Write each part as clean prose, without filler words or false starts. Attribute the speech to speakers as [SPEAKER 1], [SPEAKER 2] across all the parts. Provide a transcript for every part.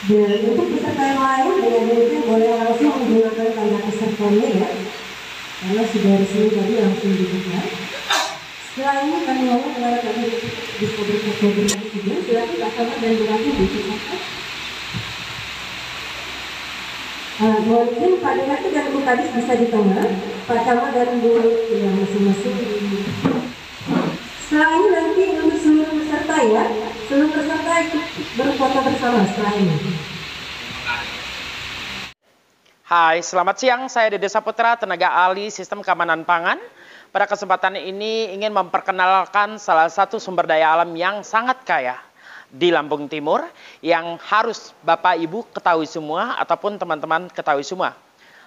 [SPEAKER 1] Dan untuk peserta yang lain, dengan mungkin boleh langsung menggunakan tanda pesertanya ya, karena sudah resmi tadi langsung dibuka. Setelah ini kami mohon kepada kami discover tadi juga, silakan Pak Camat dan Bu Ratu dipersilakan. Mohon izin Pak Denati dan Bu Kadis bisa di tengah, Pak Camat dan Bu ya masing-masing. Setelah ini nanti untuk seluruh peserta ya, seluruh peserta ikut berfoto bersama setelah ini.
[SPEAKER 2] Hai, selamat siang. Saya Dede Saputra, tenaga ahli Sistem Keamanan Pangan. Pada kesempatan ini ingin memperkenalkan salah satu sumber daya alam yang sangat kaya di Lampung Timur yang harus Bapak Ibu ketahui semua ataupun teman-teman ketahui semua.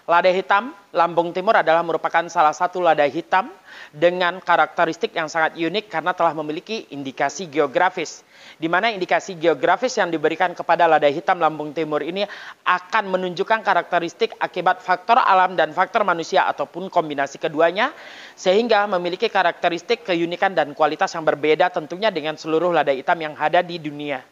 [SPEAKER 2] Lada hitam Lampung Timur adalah merupakan salah satu lada hitam dengan karakteristik yang sangat unik karena telah memiliki indikasi geografis. Di mana indikasi geografis yang diberikan kepada lada hitam Lampung Timur ini akan menunjukkan karakteristik akibat faktor alam dan faktor manusia ataupun kombinasi keduanya, sehingga memiliki karakteristik keunikan dan kualitas yang berbeda tentunya dengan seluruh lada hitam yang ada di dunia.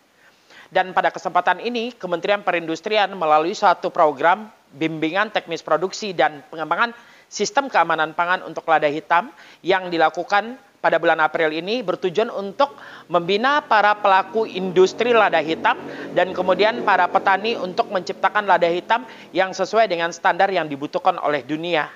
[SPEAKER 2] Dan pada kesempatan ini, Kementerian Perindustrian melalui suatu program bimbingan teknis produksi dan pengembangan sistem keamanan pangan untuk lada hitam yang dilakukan pada bulan April ini bertujuan untuk membina para pelaku industri lada hitam dan kemudian para petani untuk menciptakan lada hitam yang sesuai dengan standar yang dibutuhkan oleh dunia.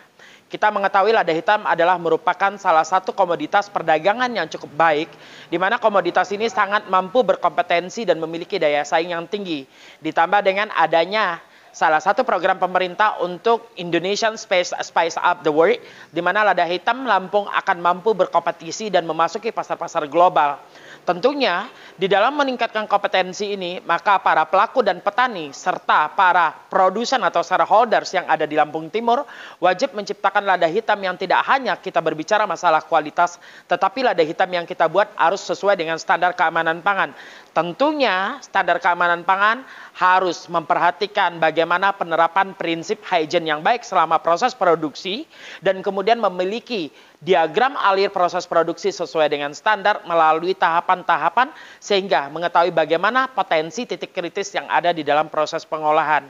[SPEAKER 2] Kita mengetahui lada hitam adalah merupakan salah satu komoditas perdagangan yang cukup baik, di mana komoditas ini sangat mampu berkompetensi dan memiliki daya saing yang tinggi. Ditambah dengan adanya salah satu program pemerintah untuk Indonesian Spice Up the World, di mana lada hitam Lampung akan mampu berkompetisi dan memasuki pasar-pasar global. Tentunya di dalam meningkatkan kompetensi ini, maka para pelaku dan petani serta para produsen atau shareholders yang ada di Lampung Timur wajib menciptakan lada hitam yang tidak hanya kita berbicara masalah kualitas, tetapi lada hitam yang kita buat harus sesuai dengan standar keamanan pangan. Tentunya standar keamanan pangan harus memperhatikan bagaimana penerapan prinsip hygiene yang baik selama proses produksi dan kemudian memiliki diagram alir proses produksi sesuai dengan standar melalui tahapan-tahapan sehingga mengetahui bagaimana potensi titik kritis yang ada di dalam proses pengolahan.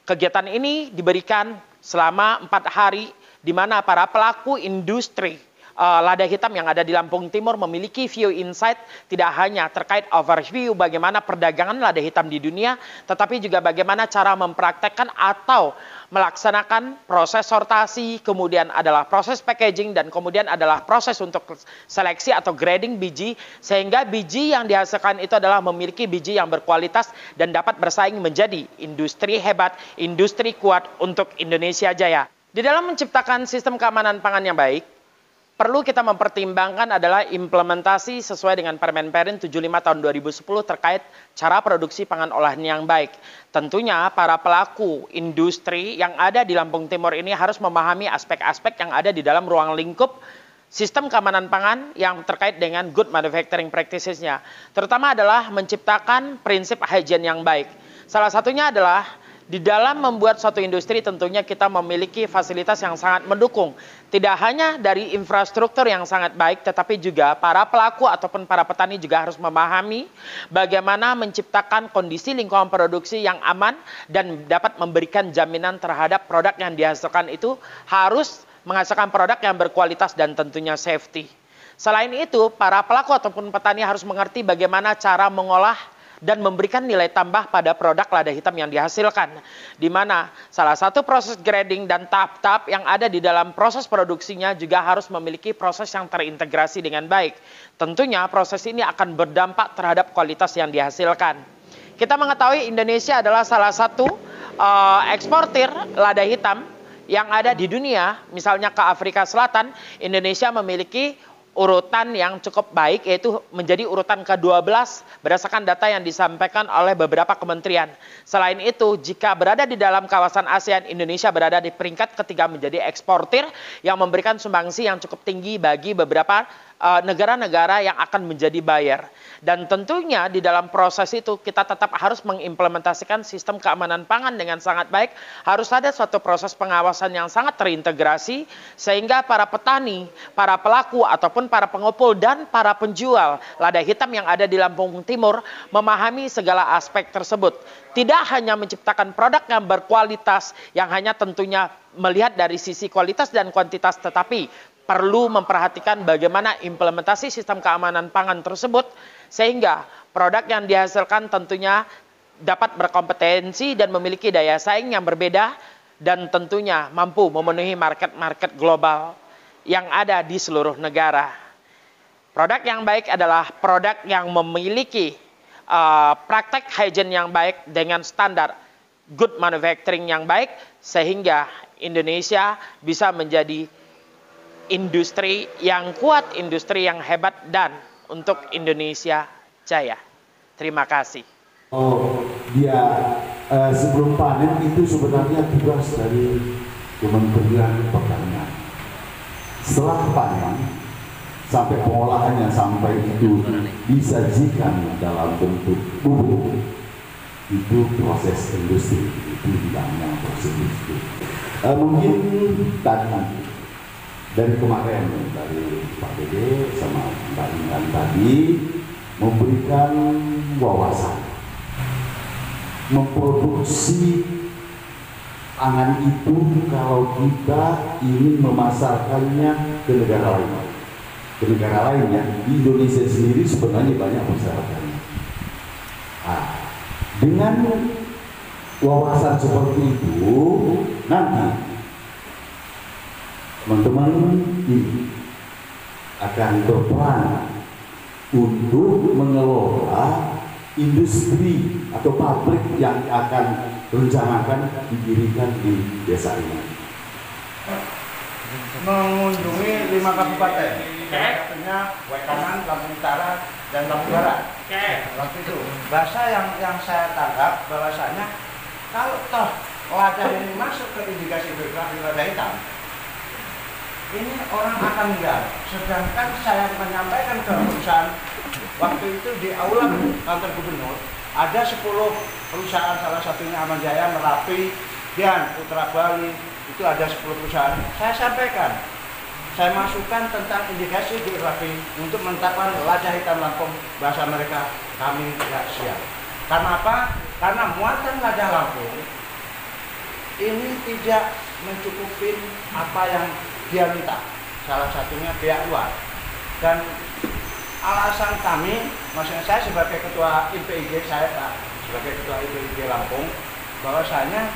[SPEAKER 2] Kegiatan ini diberikan selama 4 hari di mana para pelaku industri lada hitam yang ada di Lampung Timur memiliki view insight tidak hanya terkait overview bagaimana perdagangan lada hitam di dunia, tetapi juga bagaimana cara mempraktekkan atau melaksanakan proses sortasi, kemudian adalah proses packaging, dan kemudian adalah proses untuk seleksi atau grading biji, sehingga biji yang dihasilkan itu adalah memiliki biji yang berkualitas dan dapat bersaing menjadi industri hebat, industri kuat untuk Indonesia Jaya. Di dalam menciptakan sistem keamanan pangan yang baik, perlu kita mempertimbangkan adalah implementasi sesuai dengan Permen Perin 75 tahun 2010 terkait cara produksi pangan olahan yang baik. Tentunya para pelaku industri yang ada di Lampung Timur ini harus memahami aspek-aspek yang ada di dalam ruang lingkup sistem keamanan pangan yang terkait dengan good manufacturing practices-nya. Terutama adalah menciptakan prinsip hygiene yang baik. Salah satunya adalah di dalam membuat suatu industri tentunya kita memiliki fasilitas yang sangat mendukung. Tidak hanya dari infrastruktur yang sangat baik, tetapi juga para pelaku ataupun para petani juga harus memahami bagaimana menciptakan kondisi lingkungan produksi yang aman dan dapat memberikan jaminan terhadap produk yang dihasilkan itu harus menghasilkan produk yang berkualitas dan tentunya safety. Selain itu, para pelaku ataupun petani harus mengerti bagaimana cara mengolah dan memberikan nilai tambah pada produk lada hitam yang dihasilkan. Di mana salah satu proses grading dan tahap-tahap yang ada di dalam proses produksinya juga harus memiliki proses yang terintegrasi dengan baik. Tentunya proses ini akan berdampak terhadap kualitas yang dihasilkan. Kita mengetahui Indonesia adalah salah satu eksportir lada hitam yang ada di dunia. Misalnya ke Afrika Selatan, Indonesia memiliki urutan yang cukup baik, yaitu menjadi urutan ke-12 berdasarkan data yang disampaikan oleh beberapa kementerian. Selain itu, jika berada di dalam kawasan ASEAN, Indonesia berada di peringkat ketiga menjadi eksportir yang memberikan sumbangsi yang cukup tinggi bagi beberapa negara-negara yang akan menjadi buyer. Dan tentunya di dalam proses itu kita tetap harus mengimplementasikan sistem keamanan pangan dengan sangat baik. Harus ada suatu proses pengawasan yang sangat terintegrasi sehingga para petani, para pelaku ataupun para pengepul dan para penjual lada hitam yang ada di Lampung Timur memahami segala aspek tersebut. Tidak hanya menciptakan produk yang berkualitas yang hanya tentunya melihat dari sisi kualitas dan kuantitas, tetapi perlu memperhatikan bagaimana implementasi sistem keamanan pangan tersebut sehingga produk yang dihasilkan tentunya dapat berkompetensi dan memiliki daya saing yang berbeda dan tentunya mampu memenuhi market-market global yang ada di seluruh negara. Produk yang baik adalah produk yang memiliki praktek hygiene yang baik dengan standar good manufacturing yang baik sehingga Indonesia bisa menjadi industri yang kuat, industri yang hebat dan untuk Indonesia jaya. Terima kasih.
[SPEAKER 3] Oh, dia sebelum panen itu sebenarnya tugas dari Kementerian Pertanian. Setelah panen sampai pengolahannya sampai itu disajikan dalam bentuk bubuk, itu proses industri, itu bilangnya proses industri. Mungkin tadi dari kemarin dari Pak Dede sama Mbak Intan tadi memberikan wawasan memproduksi pangan itu kalau kita ingin memasarkannya ke negara lain. Ke negara lain ya, di Indonesia sendiri sebenarnya banyak persyaratannya. Dengan wawasan seperti itu nanti teman-teman ini akan berperan untuk mengelola industri atau pabrik yang akan rencanakan didirikan di desa ini.
[SPEAKER 4] Mengunjungi 5 kabupaten, artinya Kanan, Lampung Utara, dan Lampung Barat. Waktu itu bahasa yang saya tangkap bahwasanya kalau toh lada ini masuk ke indikasi geografi lada hitam, ini orang akan enggak. Sedangkan saya menyampaikan ke perusahaan waktu itu di aula kantor gubernur ada 10 perusahaan, salah satunya Aman Jaya, Merapi, dan Putra Bali, itu ada 10 perusahaan. Saya sampaikan, saya masukkan tentang indikasi geografi untuk menetapkan lada hitam Lampung, bahasa mereka kami tidak siap. Karena apa? Karena muatan lada Lampung ini tidak mencukupi apa yang dia minta, salah satunya pihak luar. Dan alasan kami, maksudnya saya sebagai ketua IPIG, saya Pak, sebagai ketua IPIG Lampung, bahwasanya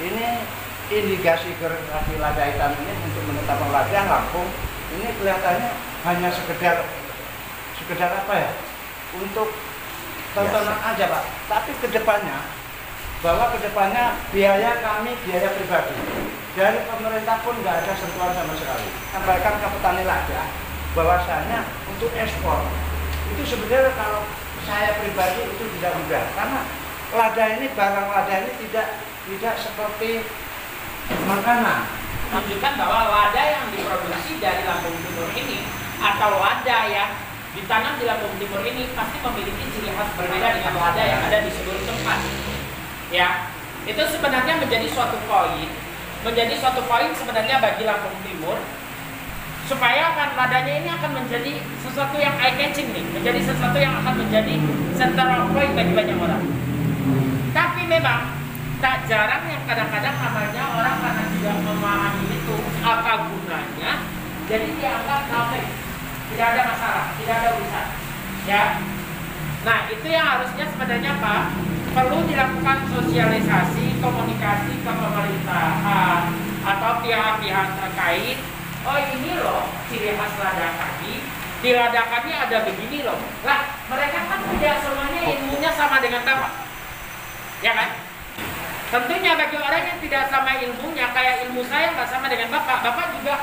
[SPEAKER 4] ini indikasi geografi lada hitam ini untuk menetapkan lada Lampung ini kelihatannya hanya sekedar apa ya, untuk tontonan aja Pak. Tapi kedepannya, bahwa kedepannya biaya kami, biaya pribadi dari pemerintah pun nggak ada sentuhan sama sekali. Sampaikan ke petani lada bahwasanya untuk ekspor itu sebenarnya kalau saya pribadi itu tidak mudah, karena lada ini, barang lada ini tidak seperti makanan.
[SPEAKER 2] Menunjukkan bahwa lada yang diproduksi dari Lampung Timur ini atau lada yang ditanam di Lampung Timur ini pasti memiliki ciri khas berbeda dengan lada yang ada di seluruh tempat. Ya, itu sebenarnya menjadi suatu poin sebenarnya bagi Lampung Timur, supaya kan ladanya ini akan menjadi sesuatu yang eye catching nih, menjadi sesuatu yang akan menjadi center point bagi banyak orang. Tapi memang tak jarang yang kadang-kadang namanya orang karena tidak memahami itu apa gunanya, jadi dianggap nothing, tidak ada masalah, tidak ada urusan. Ya, nah itu yang harusnya sebenarnya Pak, perlu dilakukan sosialisasi, komunikasi ke pemerintahan atau pihak-pihak terkait. Oh ini loh ciri khas lada kami, di lada kami ada begini loh. Lah mereka kan tidak semuanya ilmunya sama dengan Bapak, ya kan? Tentunya bagi orang yang tidak sama ilmunya, kayak ilmu saya nggak sama dengan Bapak juga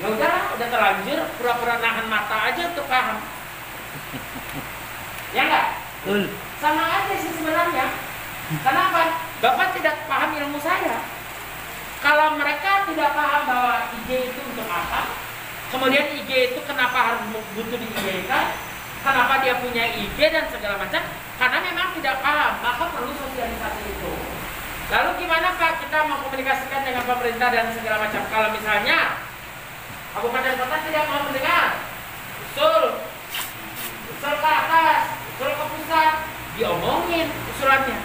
[SPEAKER 2] ya udah terlanjur pura-pura nahan mata aja untuk paham. Ya nggak? Sama aja sih sebenarnya. Kenapa? Bapak tidak paham ilmu saya. Kalau mereka tidak paham bahwa IG itu untuk apa, Kemudian IG itu kenapa harus butuh di IG kan? Kenapa dia punya IG dan segala macam? Karena memang tidak paham, maka perlu sosialisasi itu. Lalu gimana Pak kita mengkomunikasikan dengan pemerintah dan segala macam? Kalau misalnya kabupaten kota tidak mau mendengar, usul ke atas, usul ke pusat, diomongin usulannya.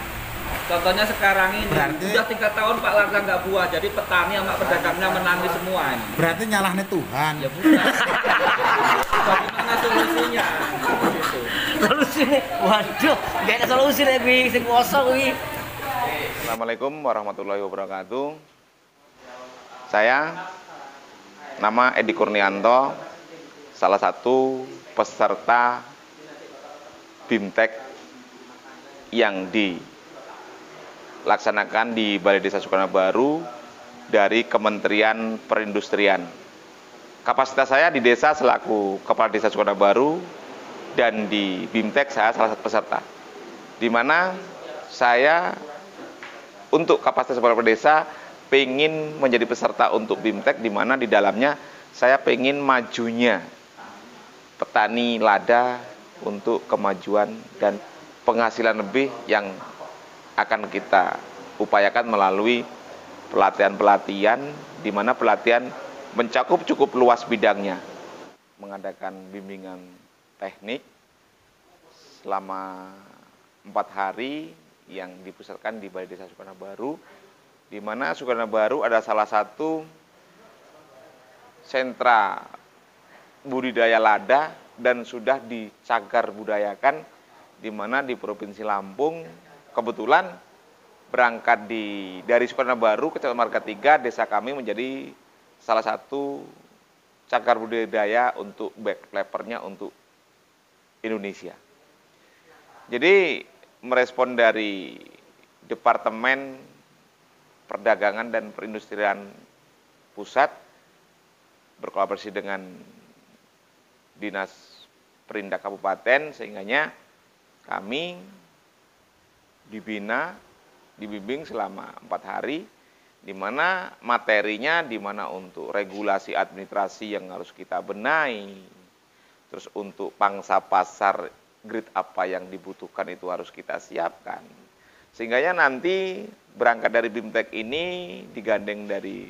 [SPEAKER 5] Contohnya sekarang ini,
[SPEAKER 6] berarti,
[SPEAKER 5] udah 3 tahun Pak Larga nggak buah, jadi petani sama pedagangnya menangis semua ini.
[SPEAKER 6] Berarti nyalahnya Tuhan.
[SPEAKER 5] Ya bukan. Bagaimana solusinya? Gitu.
[SPEAKER 7] Solusinya, waduh, gak ada solusi deh, sing kosong wi.
[SPEAKER 8] Assalamualaikum warahmatullahi wabarakatuh. Saya nama Edi Kurnianto, salah satu peserta BIMTEK yang dilaksanakan di Balai Desa Sukarna Baru dari Kementerian Perindustrian. Kapasitas saya di desa selaku Kepala Desa Sukarna Baru dan di BIMTEK saya salah satu peserta. Di mana saya untuk kapasitas kepala desa pengen menjadi peserta untuk BIMTEK, di mana di dalamnya saya pengen majunya petani lada untuk kemajuan dan penghasilan lebih yang akan kita upayakan melalui pelatihan-pelatihan, di mana pelatihan mencakup cukup luas bidangnya. Mengadakan bimbingan teknik selama 4 hari yang dipusatkan di Balai Desa Sukarna Baru, di mana Sukarna Baru ada salah satu sentra budidaya lada dan sudah dicagar budayakan, di mana di Provinsi Lampung kebetulan berangkat dari Sukarna Baru Kecamatan Marga 3, desa kami menjadi salah satu cagar budidaya untuk backflappernya untuk Indonesia. Jadi merespon dari Departemen Perdagangan dan Perindustrian Pusat berkolaborasi dengan Dinas Perindak Kabupaten, sehingganya kami dibimbing selama 4 hari, di mana materinya, di mana untuk regulasi administrasi yang harus kita benahi, terus untuk pangsa pasar grade apa yang dibutuhkan itu harus kita siapkan. Sehingganya nanti berangkat dari BIMTEK ini digandeng dari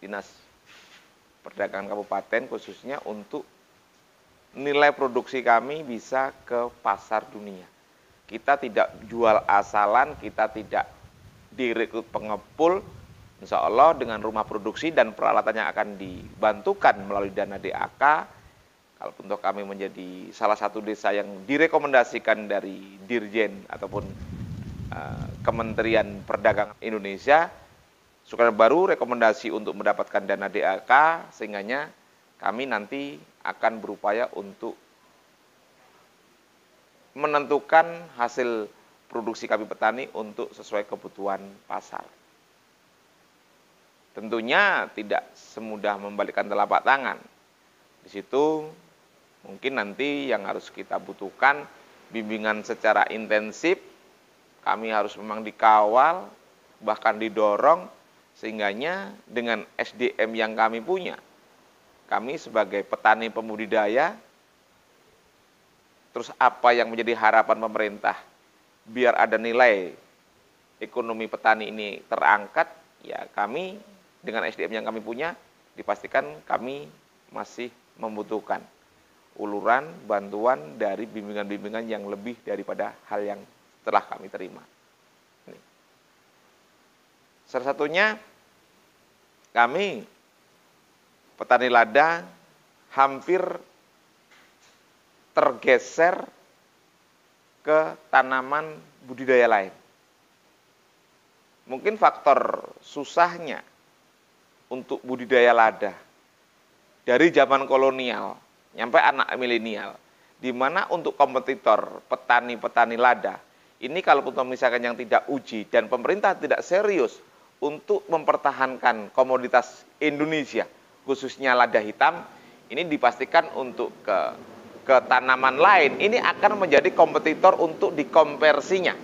[SPEAKER 8] Dinas Perdagangan Kabupaten khususnya untuk nilai produksi kami bisa ke pasar dunia. Kita tidak jual asalan, kita tidak direkrut pengepul. Insya Allah dengan rumah produksi dan peralatannya akan dibantukan melalui dana DAK. Kalau untuk kami menjadi salah satu desa yang direkomendasikan dari Dirjen ataupun Kementerian Perdagangan Indonesia, Sukarna Baru rekomendasi untuk mendapatkan dana DAK, sehingganya kami nanti akan berupaya untuk menentukan hasil produksi kami petani untuk sesuai kebutuhan pasar. Tentunya tidak semudah membalikkan telapak tangan. Di situ mungkin nanti yang harus kita butuhkan bimbingan secara intensif, kami harus memang dikawal, bahkan didorong, sehingganya dengan SDM yang kami punya, kami sebagai petani pembudidaya, terus apa yang menjadi harapan pemerintah, biar ada nilai ekonomi petani ini terangkat, ya kami dengan SDM yang kami punya, dipastikan kami masih membutuhkan uluran, bantuan dari bimbingan-bimbingan yang lebih daripada hal yang telah kami terima. Ini. Salah satunya, kami petani lada hampir tergeser ke tanaman budidaya lain. Mungkin faktor susahnya untuk budidaya lada dari zaman kolonial nyampe anak milenial, di mana untuk kompetitor petani-petani lada ini kalau misalkan yang tidak uji dan pemerintah tidak serius untuk mempertahankan komoditas Indonesia, khususnya lada hitam, ini dipastikan untuk ke tanaman lain, ini akan menjadi kompetitor untuk dikonversinya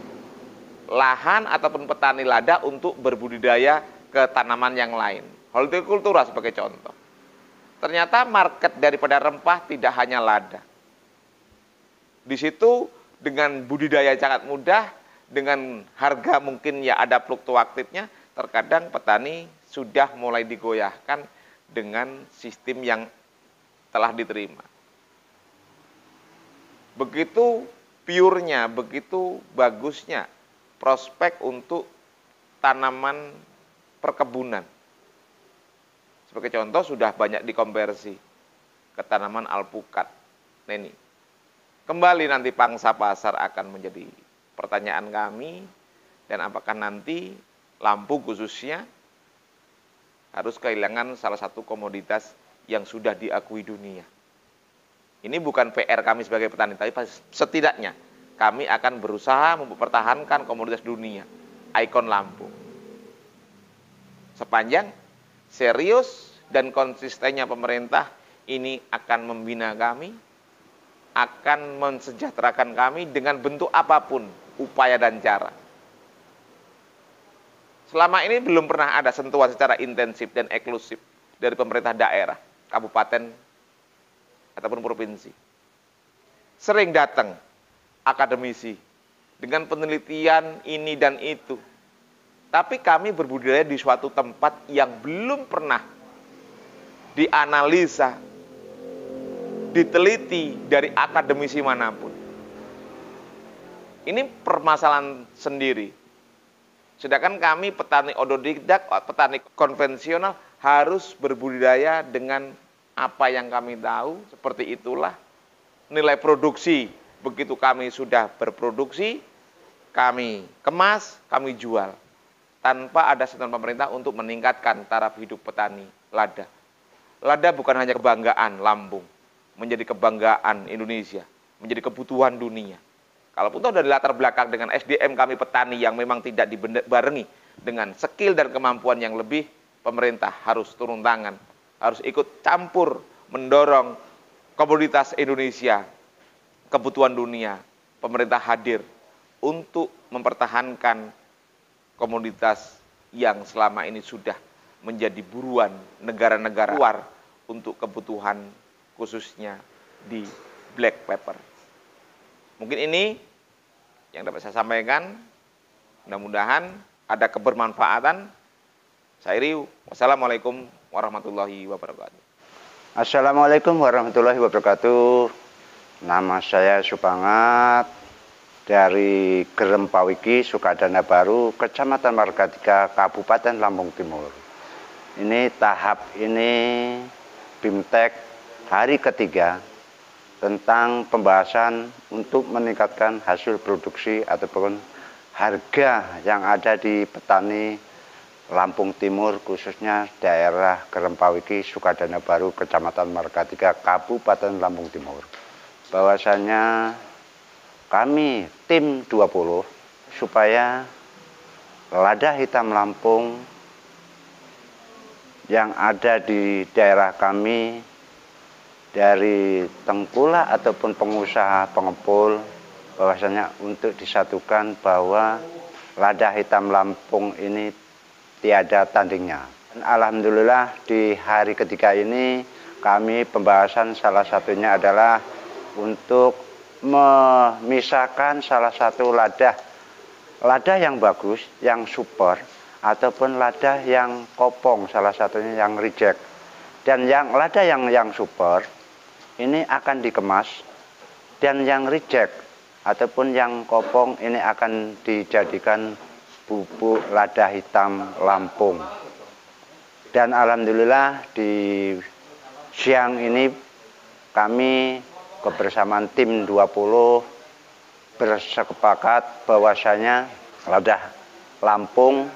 [SPEAKER 8] lahan ataupun petani lada untuk berbudidaya ke tanaman yang lain. Hortikultura sebagai contoh. Ternyata market daripada rempah tidak hanya lada. Di situ dengan budidaya sangat mudah, dengan harga mungkin ya ada fluktuatifnya, terkadang petani sudah mulai digoyahkan dengan sistem yang telah diterima. Begitu purenya, begitu bagusnya prospek untuk tanaman perkebunan. Sebagai contoh sudah banyak dikonversi ke tanaman alpukat. Nah ini, kembali nanti pangsa pasar akan menjadi pertanyaan kami, dan apakah nanti lampu khususnya harus kehilangan salah satu komoditas yang sudah diakui dunia. Ini bukan PR kami sebagai petani, tapi setidaknya kami akan berusaha mempertahankan komoditas dunia, ikon Lampung. Sepanjang serius dan konsistennya pemerintah ini akan membina kami, akan mensejahterakan kami dengan bentuk apapun, upaya dan cara. Selama ini belum pernah ada sentuhan secara intensif dan eksklusif dari pemerintah daerah, kabupaten, ataupun provinsi. Sering datang akademisi dengan penelitian ini dan itu. Tapi kami berbudidaya di suatu tempat yang belum pernah dianalisa, diteliti dari akademisi manapun. Ini permasalahan sendiri. Sedangkan kami petani otodidak, petani konvensional harus berbudidaya dengan apa yang kami tahu, seperti itulah nilai produksi. Begitu kami sudah berproduksi, kami kemas, kami jual. Tanpa ada sentuhan pemerintah untuk meningkatkan taraf hidup petani lada. Lada bukan hanya kebanggaan Lampung, menjadi kebanggaan Indonesia, menjadi kebutuhan dunia. Kalaupun itu dari latar belakang dengan SDM kami petani yang memang tidak dibarengi dengan skill dan kemampuan yang lebih, pemerintah harus turun tangan, harus ikut campur mendorong komoditas Indonesia, kebutuhan dunia. Pemerintah hadir untuk mempertahankan komoditas yang selama ini sudah menjadi buruan negara-negara luar untuk kebutuhan khususnya di black pepper. Mungkin ini yang dapat saya sampaikan. Mudah-mudahan ada kebermanfaatan. Saya Riu. Wassalamualaikum warahmatullahi wabarakatuh.
[SPEAKER 6] Assalamualaikum warahmatullahi wabarakatuh. Nama saya Supangat dari Gerempawiki, Sukadana Baru, Kecamatan Margatika, Kabupaten Lampung Timur. Ini tahap ini BIMTEK hari ketiga tentang pembahasan untuk meningkatkan hasil produksi ataupun harga yang ada di petani Lampung Timur, khususnya daerah Gerempawiki, Sukadana Baru, Kecamatan Margatika, Kabupaten Lampung Timur. Bahwasanya kami tim 20 supaya lada hitam Lampung yang ada di daerah kami dari tengkulak ataupun pengusaha pengepul, bahwasanya untuk disatukan bahwa lada hitam Lampung ini tiada tandingnya. Alhamdulillah di hari ketiga ini kami pembahasan salah satunya adalah untuk memisahkan salah satu lada yang bagus, yang super, ataupun lada yang kopong, salah satunya yang reject. Dan yang lada yang super ini akan dikemas, dan yang reject ataupun yang kopong ini akan dijadikan bubuk lada hitam Lampung. Dan alhamdulillah di siang ini kami kebersamaan tim 20 bersepakat bahwasanya lada Lampung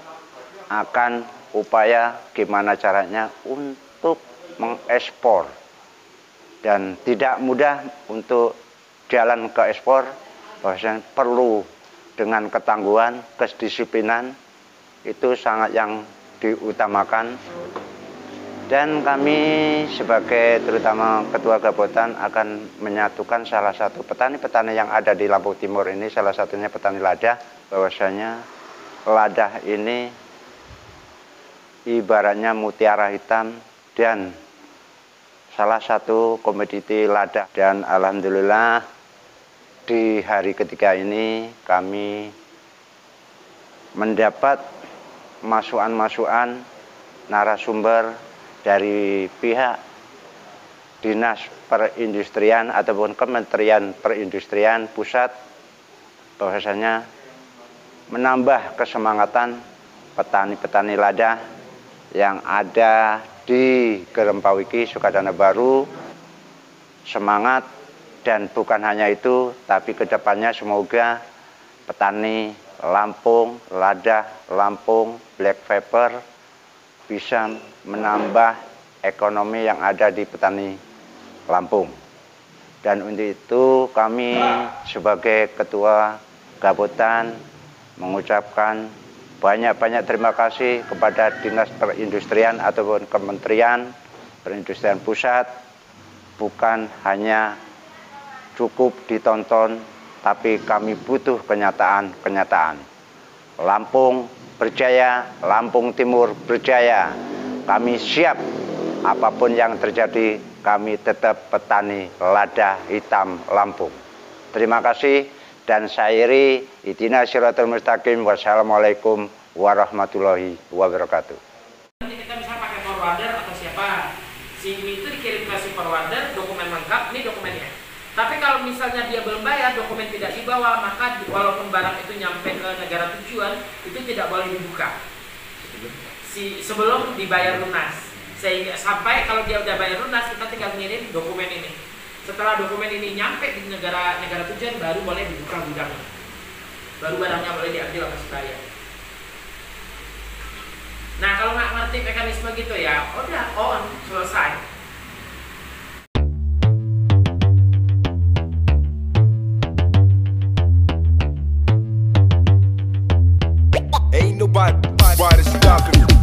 [SPEAKER 6] akan upaya gimana caranya untuk mengekspor, dan tidak mudah untuk jalan ke ekspor, bahwasanya perlu dengan ketangguhan, kedisiplinan, itu sangat yang diutamakan. Dan kami sebagai terutama Ketua Gabotan akan menyatukan salah satu petani-petani yang ada di Lampung Timur ini, salah satunya petani lada, bahwasanya lada ini ibaratnya mutiara hitam dan salah satu komoditi lada. Dan alhamdulillah di hari ketiga ini kami mendapat masukan-masukan narasumber dari pihak Dinas Perindustrian ataupun Kementerian Perindustrian Pusat, bahwasanya menambah kesemangatan petani-petani lada yang ada di Gerempawiki, Sukadana Baru, semangat. Dan bukan hanya itu, tapi kedepannya semoga petani Lampung, lada Lampung, black pepper bisa menambah ekonomi yang ada di petani Lampung. Dan untuk itu kami sebagai Ketua Gaputan mengucapkan banyak-banyak terima kasih kepada Dinas Perindustrian ataupun Kementerian Perindustrian Pusat. Bukan hanya cukup ditonton, tapi kami butuh kenyataan. Lampung berjaya, Lampung Timur berjaya. Kami siap apapun yang terjadi, kami tetap petani lada hitam Lampung. Terima kasih dan saya iri, ihdinas siratal mustaqim. Wassalamualaikum warahmatullahi wabarakatuh.
[SPEAKER 2] Nanti kita bisa pakai forwarder atau siapa, si itu dikirim ke si forwarder, dokumen lengkap, ini dokumennya. Tapi kalau misalnya dia belum bayar, dokumen tidak dibawa, maka walaupun barang itu nyampe ke negara tujuan, itu tidak boleh dibuka sebelum dibayar lunas. Sehingga sampai kalau dia udah bayar lunas, kita tinggal ngirim dokumen ini. Setelah dokumen ini nyampe di negara tujuan, baru boleh dibuka gudangnya. Baru barangnya boleh diambil atau bayar. Nah, kalau nggak ngerti mekanisme gitu ya, udah on, selesai.
[SPEAKER 9] Ain't nobody stopping me.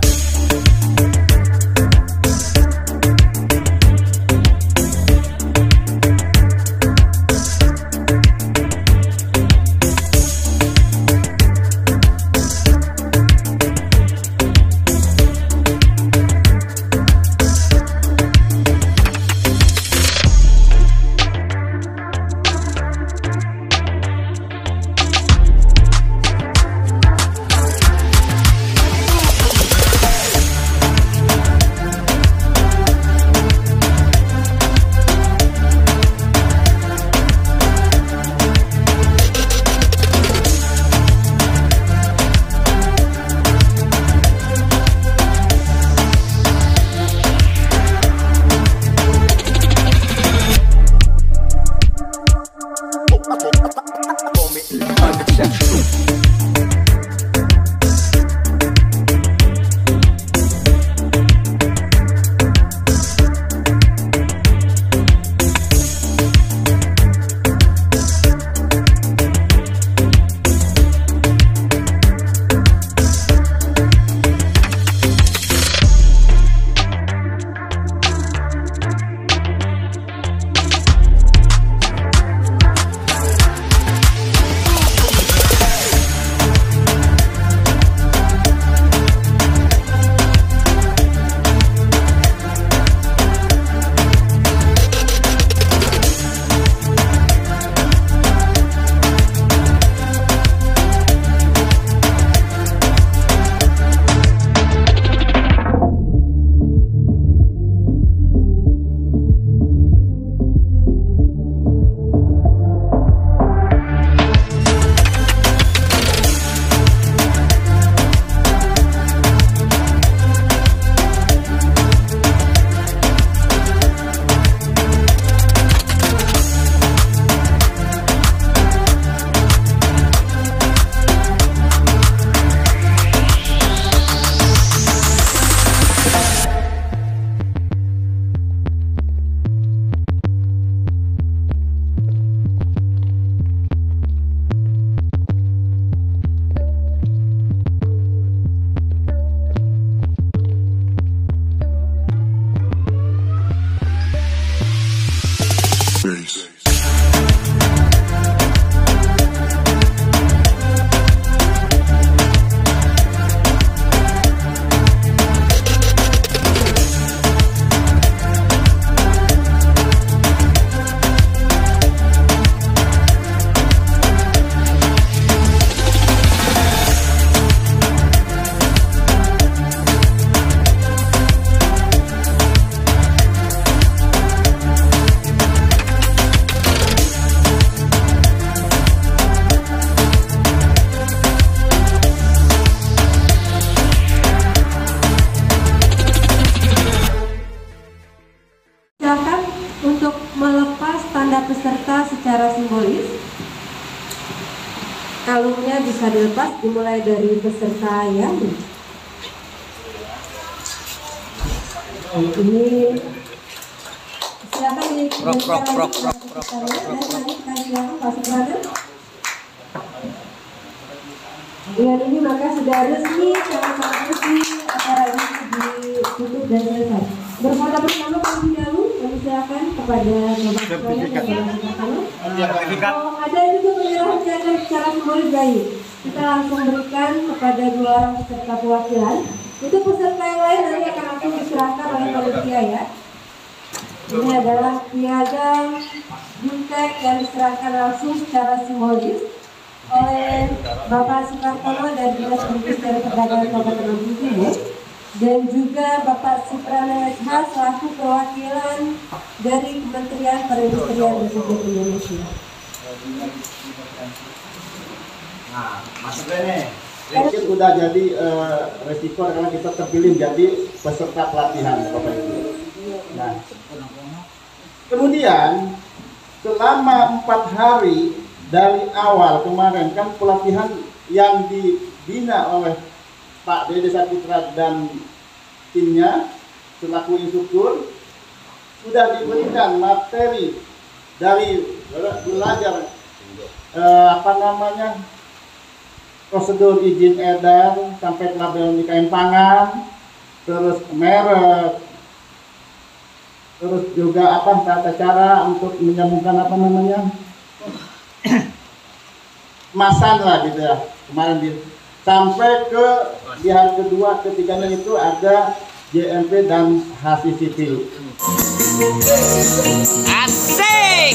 [SPEAKER 1] peserta secara simbolis. Kalungnya bisa dilepas dimulai dari peserta yang ini. Silakan dikembalikan dengan ini maka sudah resmi sama-sama resmi acara ini ditutup dan selesai. Berfoto bersama terlebih dahulu, kami silakan kepada Bapak Kalau ada juga penyerahan jasa secara simbolis baik, kita langsung berikan kepada 2 orang peserta perwakilan. Itu peserta yang lain nanti akan langsung diserahkan oleh panitia ya. Ini adalah piagam Juntek yang diserahkan langsung secara simbolis oleh Bapak Sukartono dan Dinas Perindustrian Perdagangan Kabupaten Lampung Timur, dan juga Bapak Suprana SH selaku perwakilan dari Kementerian Perindustrian Republik Indonesia.
[SPEAKER 4] Nah, maksudnya nih, mungkin udah jadi resiko karena kita terpilih jadi peserta pelatihan Bapak Ibu. Nah, kemudian selama 4 hari dari awal kemarin kan pelatihan yang dibina oleh Pak Dede Saputra dan timnya selaku instruktur sudah diberikan materi dari belajar prosedur izin edar sampai label IKM pangan, terus merek, terus juga tata cara untuk menyambungkan kemasan lah gitu ya kemarin sampai ke di hari kedua ketiganya itu ada JMP dan HACCP.
[SPEAKER 7] Asik.